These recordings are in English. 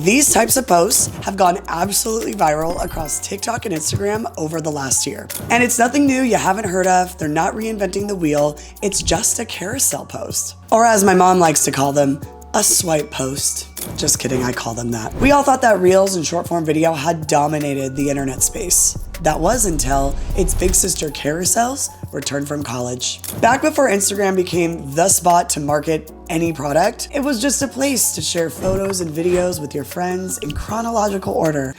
These types of posts have gone absolutely viral across TikTok and Instagram over the last year. And it's nothing new you haven't heard of. They're not reinventing the wheel. It's just a carousel post. Or as my mom likes to call them, a swipe post. Just kidding, I call them that. We all thought that Reels and short form video had dominated the internet space. That was until its big sister Carousels returned from college. Back before Instagram became the spot to market any product, it was just a place to share photos and videos with your friends in chronological order.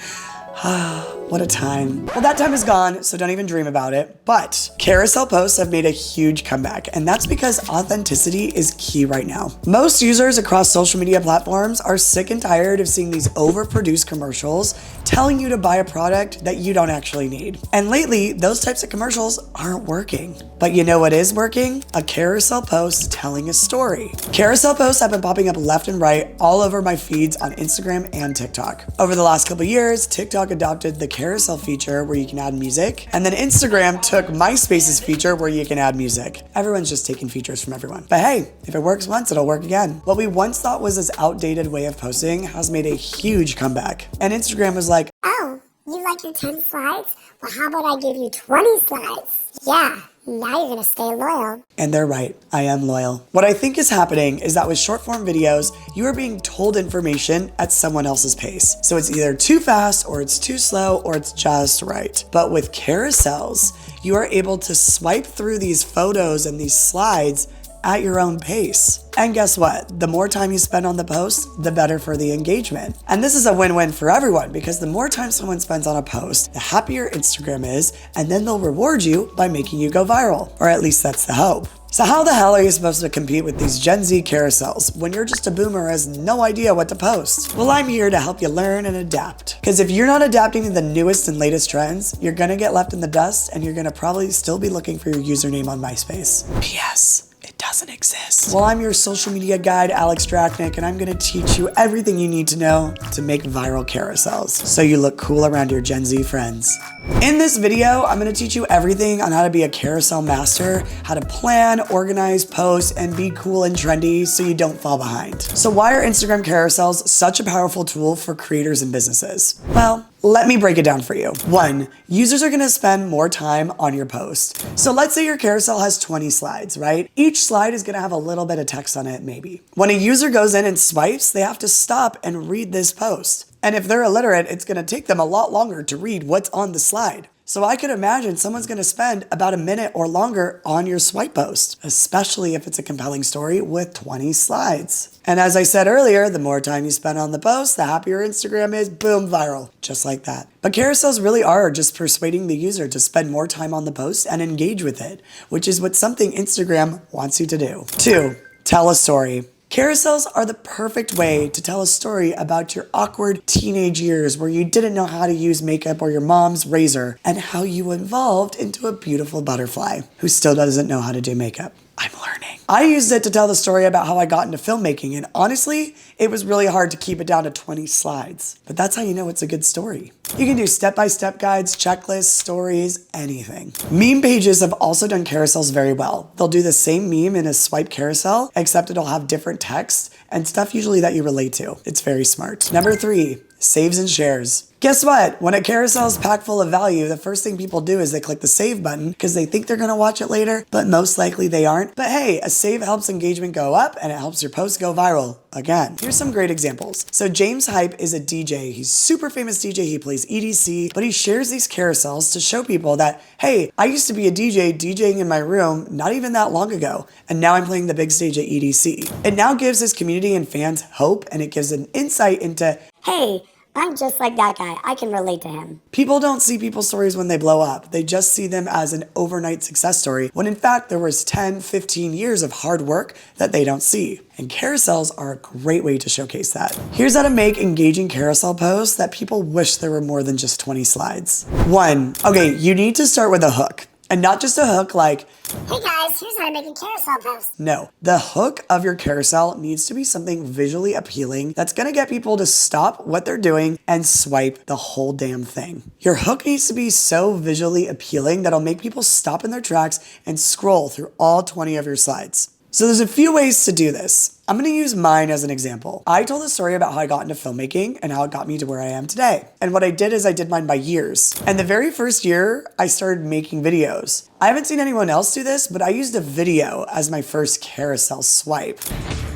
What a time. Well, that time is gone, so don't even dream about it. But carousel posts have made a huge comeback, and that's because authenticity is key right now. Most users across social media platforms are sick and tired of seeing these overproduced commercials telling you to buy a product that you don't actually need. And lately, those types of commercials aren't working. But you know what is working? A carousel post telling a story. Carousel posts have been popping up left and right all over my feeds on Instagram and TikTok. Over the last couple years, TikTok adopted the carousel feature where you can add music, and then Instagram took MySpace's feature where you can add music. Everyone's just taking features from everyone. But hey, if it works once, it'll work again. What we once thought was this outdated way of posting has made a huge comeback. And Instagram was like, oh, you like your 10 slides? Well, how about I give you 20 slides? Yeah. Now you're gonna stay loyal. And they're right, I am loyal. What I think is happening is that with short form videos, you are being told information at someone else's pace. So it's either too fast or it's too slow or it's just right. But with carousels, you are able to swipe through these photos and these slides at your own pace. And guess what? The more time you spend on the post, the better for the engagement. And this is a win-win for everyone because the more time someone spends on a post, the happier Instagram is, and then they'll reward you by making you go viral. Or at least that's the hope. So how the hell are you supposed to compete with these Gen Z carousels when you're just a boomer who has no idea what to post? Well, I'm here to help you learn and adapt. Because if you're not adapting to the newest and latest trends, you're gonna get left in the dust and you're gonna probably still be looking for your username on MySpace. P.S. It doesn't exist. Well, I'm your social media guide, Alex Draknick, and I'm gonna teach you everything you need to know to make viral carousels so you look cool around your Gen Z friends. In this video, I'm gonna teach you everything on how to be a carousel master, how to plan, organize, post, and be cool and trendy so you don't fall behind. So why are Instagram carousels such a powerful tool for creators and businesses? Well, let me break it down for you. 1, users are gonna spend more time on your post. So let's say your carousel has 20 slides, right? Each slide is gonna have a little bit of text on it, maybe. When a user goes in and swipes, they have to stop and read this post. And if they're illiterate, it's gonna take them a lot longer to read what's on the slide. So I could imagine someone's gonna spend about a minute or longer on your swipe post, especially if it's a compelling story with 20 slides. And as I said earlier, the more time you spend on the post, the happier Instagram is, boom, viral, just like that. But carousels really are just persuading the user to spend more time on the post and engage with it, which is what something Instagram wants you to do. 2, tell a story. Carousels are the perfect way to tell a story about your awkward teenage years where you didn't know how to use makeup or your mom's razor and how you evolved into a beautiful butterfly who still doesn't know how to do makeup. I'm learning. I used it to tell the story about how I got into filmmaking, and honestly, it was really hard to keep it down to 20 slides. But that's how you know it's a good story. You can do step-by-step guides, checklists, stories, anything. Meme pages have also done carousels very well. They'll do the same meme in a swipe carousel, except it'll have different text and stuff usually that you relate to. It's very smart. Number 3, saves and shares. Guess what? When a carousel is packed full of value, the first thing people do is they click the save button because they think they're gonna watch it later, but most likely they aren't. But hey, a save helps engagement go up and it helps your post go viral. Again, here's some great examples. So James Hype is a DJ. He's super famous DJ. He plays EDC, but he shares these carousels to show people that, hey, I used to be a DJ DJing in my room not even that long ago, and now I'm playing the big stage at EDC. It now gives his community and fans hope, and it gives an insight into, Hey, I'm just like that guy. I can relate to him. People don't see people's stories when they blow up. They just see them as an overnight success story, when in fact there was 10, 15 years of hard work that they don't see. And carousels are a great way to showcase that. Here's how to make engaging carousel posts that people wish there were more than just 20 slides. 1, okay, you need to start with a hook. And not just a hook like, hey guys, here's how I make a carousel post. No, the hook of your carousel needs to be something visually appealing that's gonna get people to stop what they're doing and swipe the whole damn thing. Your hook needs to be so visually appealing that'll make people stop in their tracks and scroll through all 20 of your slides. So there's a few ways to do this. I'm going to use mine as an example. I told a story about how I got into filmmaking and how it got me to where I am today. And what I did is I did mine by years. And the very first year, I started making videos. I haven't seen anyone else do this, but I used a video as my first carousel swipe.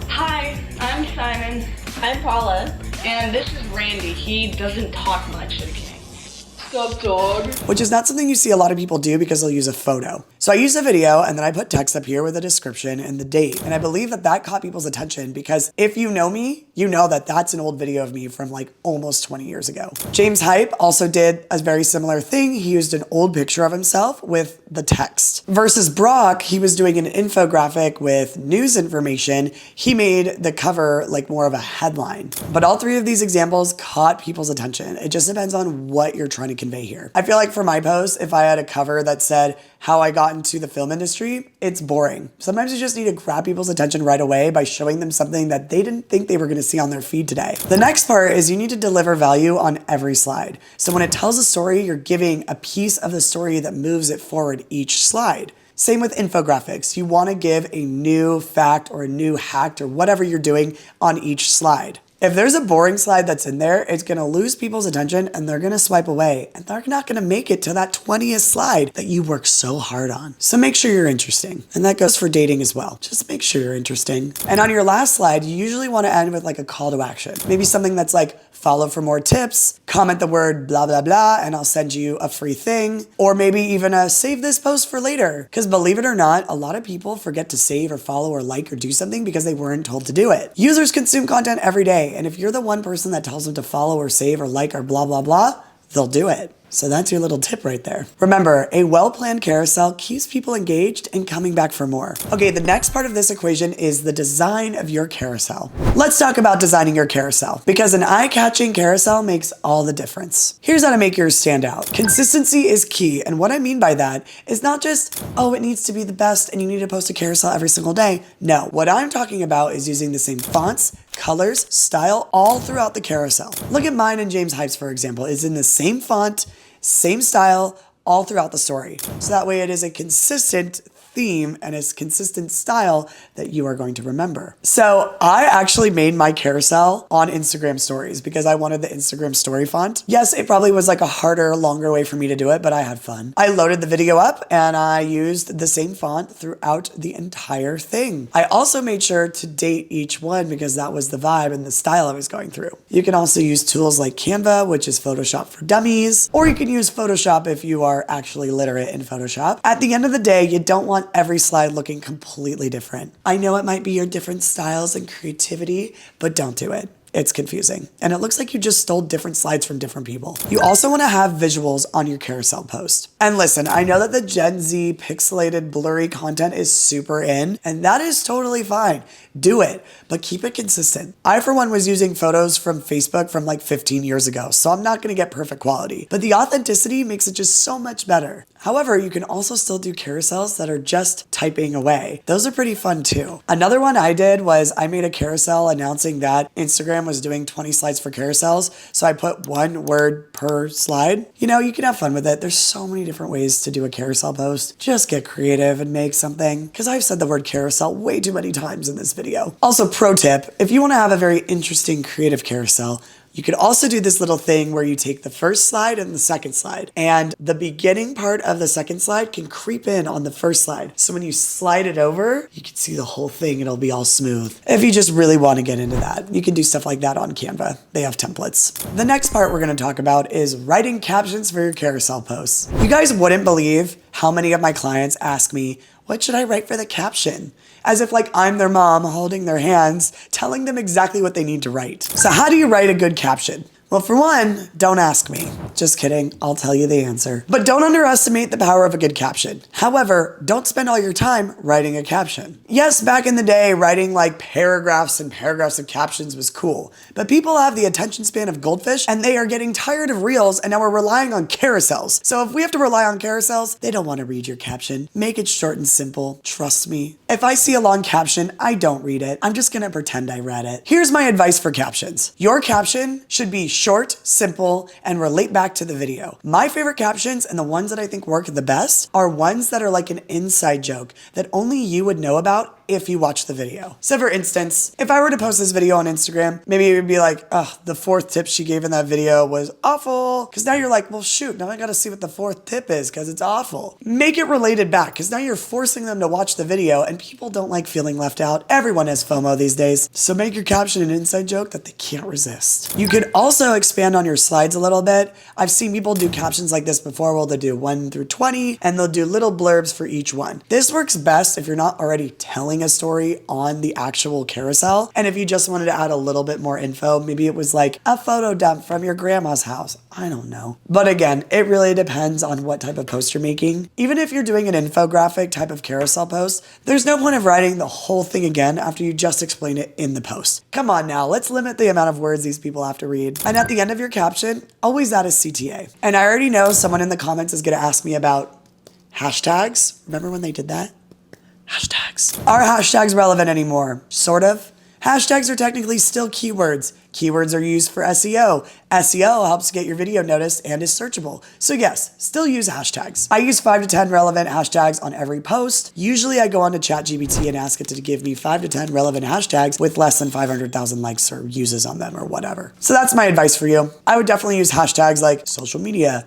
Hi, I'm Simon. I'm Paula. And this is Randy. He doesn't talk much, okay? Sup, dog? Which is not something you see a lot of people do because they'll use a photo. So I used a video and then I put text up here with a description and the date. And I believe that that caught people's attention because if you know me, you know that that's an old video of me from like almost 20 years ago. James Hype also did a very similar thing. He used an old picture of himself with the text. Versus Brock, he was doing an infographic with news information. He made the cover like more of a headline. But all three of these examples caught people's attention. It just depends on what you're trying to convey here. I feel like for my post, if I had a cover that said how I got into the film industry, it's boring. Sometimes you just need to grab people's attention right away by showing them something that they didn't think they were going to see on their feed today. The next part is you need to deliver value on every slide. So when it tells a story, you're giving a piece of the story that moves it forward each slide. Same with infographics. You want to give a new fact or a new hack or whatever you're doing on each slide. If there's a boring slide that's in there, it's going to lose people's attention and they're going to swipe away and they're not going to make it to that 20th slide that you worked so hard on. So make sure you're interesting. And that goes for dating as well. Just make sure you're interesting. And on your last slide, you usually want to end with like a call to action. Maybe something that's like, follow for more tips, comment the word blah, blah, blah, and I'll send you a free thing. Or maybe even a save this post for later. Because believe it or not, a lot of people forget to save or follow or like or do something because they weren't told to do it. Users consume content every day. And if you're the one person that tells them to follow or save or like or blah, blah, blah, they'll do it. So that's your little tip right there. Remember, a well-planned carousel keeps people engaged and coming back for more. Okay, the next part of this equation is the design of your carousel. Let's talk about designing your carousel because an eye-catching carousel makes all the difference. Here's how to make yours stand out. Consistency is key. And what I mean by that is not just, oh, it needs to be the best and you need to post a carousel every single day. No, what I'm talking about is using the same fonts, colors, style, all throughout the carousel. Look at mine and James Hype's, for example. It's in the same font, same style, all throughout the story. So that way it is a consistent theme and a consistent style that you are going to remember. So I actually made my carousel on Instagram stories because I wanted the Instagram story font. Yes, it probably was like a harder, longer way for me to do it, but I had fun. I loaded the video up and I used the same font throughout the entire thing. I also made sure to date each one because that was the vibe and the style I was going through. You can also use tools like Canva, which is Photoshop for dummies, or you can use Photoshop if you are actually literate in Photoshop. At the end of the day, you don't want every slide looking completely different. I know it might be your different styles and creativity, but don't do it. It's confusing. And it looks like you just stole different slides from different people. You also want to have visuals on your carousel post. And listen, I know that the Gen Z pixelated blurry content is super in, and that is totally fine. Do it, but keep it consistent. I, for one, was using photos from Facebook from like 15 years ago, so I'm not going to get perfect quality, but the authenticity makes it just so much better. However, you can also still do carousels that are just typing away. Those are pretty fun too. Another one I did was I made a carousel announcing that Instagram was doing 20 slides for carousels. So I put one word per slide. You know, you can have fun with it. There's so many different ways to do a carousel post. Just get creative and make something. Because I've said the word carousel way too many times in this video. Also, pro tip, if you want to have a very interesting creative carousel, you could also do this little thing where you take the first slide and the second slide, and the beginning part of the second slide can creep in on the first slide. So when you slide it over, you can see the whole thing. It'll be all smooth. If you just really want to get into that, you can do stuff like that on Canva. They have templates. The next part we're going to talk about is writing captions for your carousel posts. You guys wouldn't believe how many of my clients ask me, what should I write for the caption? As if like I'm their mom holding their hands, telling them exactly what they need to write. So how do you write a good caption? Well, for one, don't ask me. Just kidding, I'll tell you the answer. But don't underestimate the power of a good caption. However, don't spend all your time writing a caption. Yes, back in the day, writing like paragraphs and paragraphs of captions was cool, but people have the attention span of goldfish and they are getting tired of reels and now we're relying on carousels. So if we have to rely on carousels, they don't want to read your caption. Make it short and simple, trust me. If I see a long caption, I don't read it. I'm just gonna pretend I read it. Here's my advice for captions. Your caption should be short, simple, and relate back to the video. My favorite captions and the ones that I think work the best are ones that are like an inside joke that only you would know about if you watch the video. So for instance, if I were to post this video on Instagram, maybe it would be like, oh, the 4th tip she gave in that video was awful. Because now you're like, well, shoot, now I got to see what the 4th tip is because it's awful. Make it related back because now you're forcing them to watch the video and people don't like feeling left out. Everyone has FOMO these days. So make your caption an inside joke that they can't resist. You could also expand on your slides a little bit. I've seen people do captions like this before where they'll do 1 through 20 and they'll do little blurbs for each one. This works best if you're not already telling a story on the actual carousel. And if you just wanted to add a little bit more info, maybe it was like a photo dump from your grandma's house. I don't know. But again, it really depends on what type of post you're making. Even if you're doing an infographic type of carousel post, there's no point of writing the whole thing again after you just explain it in the post. Come on now, let's limit the amount of words these people have to read. And at the end of your caption, always add a CTA. And I already know someone in the comments is going to ask me about hashtags. Remember when they did that? Hashtags. Are hashtags relevant anymore? Sort of. Hashtags are technically still keywords. Keywords are used for SEO. SEO helps get your video noticed and is searchable. So yes, still use hashtags. I use 5 to 10 relevant hashtags on every post. Usually I go on to ChatGPT and ask it to give me 5 to 10 relevant hashtags with less than 500,000 likes or uses on them or whatever. So that's my advice for you. I would definitely use hashtags like social media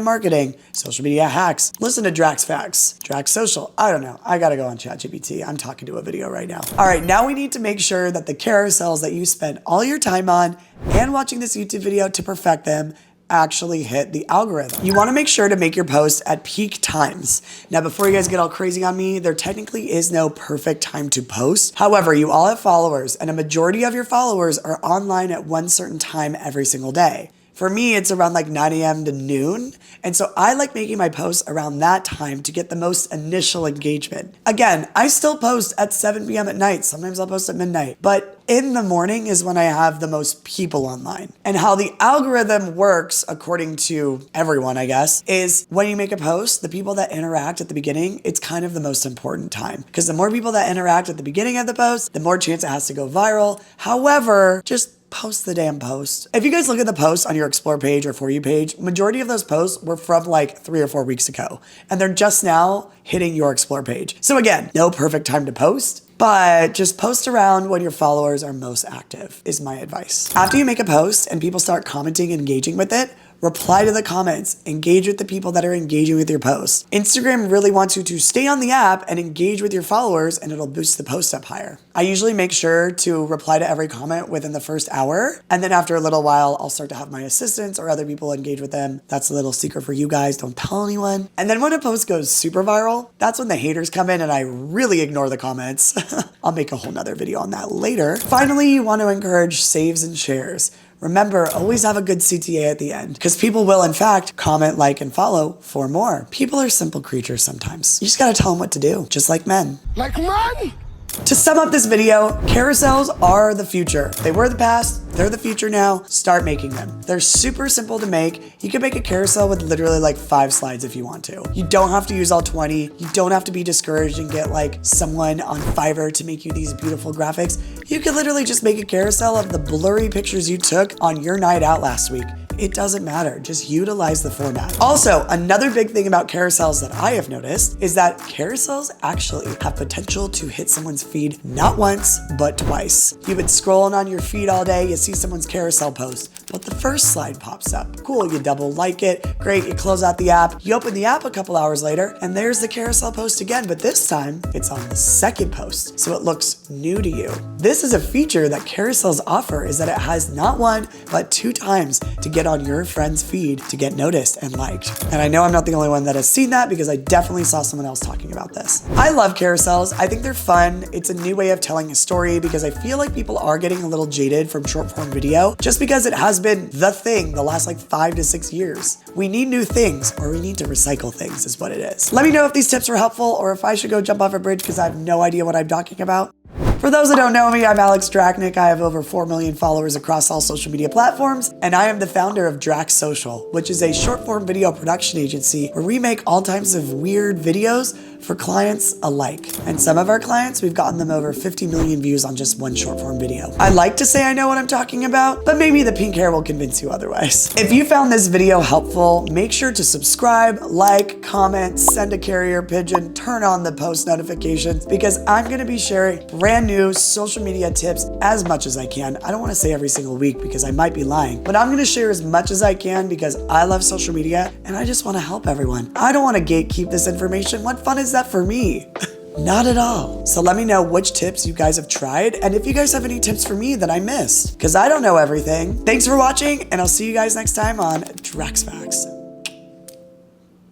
marketing, social media hacks. Listen to Drax Facts, Drax Social. I don't know. I gotta go on ChatGPT. I'm talking to a video right now. All right, now we need to make sure that the carousels that you spend all your time on and watching this YouTube video to perfect them actually hit the algorithm. You want to make sure to make your posts at peak times. Now, before you guys get all crazy on me, there technically is no perfect time to post. However, you all have followers and a majority of your followers are online at one certain time every single day. For me, it's around like 9 a.m. to noon. And so I like making my posts around that time to get the most initial engagement. Again, I still post at 7 p.m. at night. Sometimes I'll post at midnight. But in the morning is when I have the most people online. And how the algorithm works, according to everyone, I guess, is when you make a post, the people that interact at the beginning, it's kind of the most important time. Because the more people that interact at the beginning of the post, the more chance it has to go viral. However, just post the damn post. If you guys look at the posts on your Explore page or For You page, majority of those posts were from like 3 or 4 weeks ago, and they're just now hitting your Explore page. So again, no perfect time to post, but just post around when your followers are most active is my advice. After you make a post and people start commenting and engaging with it, reply to the comments, engage with the people that are engaging with your post. Instagram really wants you to stay on the app and engage with your followers, and it'll boost the post up higher. I usually make sure to reply to every comment within the first hour, and then after a little while, I'll start to have my assistants or other people engage with them. That's a little secret for you guys, don't tell anyone. And then when a post goes super viral, that's when the haters come in and I really ignore the comments. I'll make a whole nother video on that later. Finally, you want to encourage saves and shares. Remember, always have a good CTA at the end because people will, in fact, comment, like, and follow for more. People are simple creatures sometimes. You just gotta tell them what to do, just like men. Like men? To sum up this video, carousels are the future. They were the past, they're the future now. Start making them. They're super simple to make. You can make a carousel with literally like 5 slides if you want to. You don't have to use all 20. You don't have to be discouraged and get like someone on Fiverr to make you these beautiful graphics. You can literally just make a carousel of the blurry pictures you took on your night out last week. It doesn't matter, just utilize the format. Also, another big thing about carousels that I have noticed is that carousels actually have potential to hit someone's feed not once, but twice. You've been scrolling on your feed all day, you see someone's carousel post, but the first slide pops up. Cool, you double like it, great, you close out the app, you open the app a couple hours later, and there's the carousel post again, but this time it's on the second post, so it looks new to you. This is a feature that carousels offer, is that it has not 1, but 2 times to get on your friend's feed to get noticed and liked. And I know I'm not the only one that has seen that because I definitely saw someone else talking about this. I love carousels. I think they're fun. It's a new way of telling a story because I feel like people are getting a little jaded from short form video just because it has been the thing the last like 5 to 6 years. We need new things, or we need to recycle things is what it is. Let me know if these tips were helpful or if I should go jump off a bridge because I have no idea what I'm talking about. For those that don't know me, I'm Alex Draknick. I have over 4 million followers across all social media platforms, and I am the founder of Drax Social, which is a short form video production agency where we make all types of weird videos for clients alike. And some of our clients, we've gotten them over 50 million views on just one short form video. I like to say I know what I'm talking about, but maybe the pink hair will convince you otherwise. If you found this video helpful, make sure to subscribe, like, comment, send a carrier pigeon, turn on the post notifications, because I'm gonna be sharing brand new social media tips as much as I can. I don't wanna say every single week because I might be lying, but I'm gonna share as much as I can because I love social media and I just wanna help everyone. I don't wanna gatekeep this information. What fun is that for me? Not at all. So let me know which tips you guys have tried and if you guys have any tips for me that I missed, because I don't know everything. Thanks for watching, and I'll see you guys next time on Drax Facts.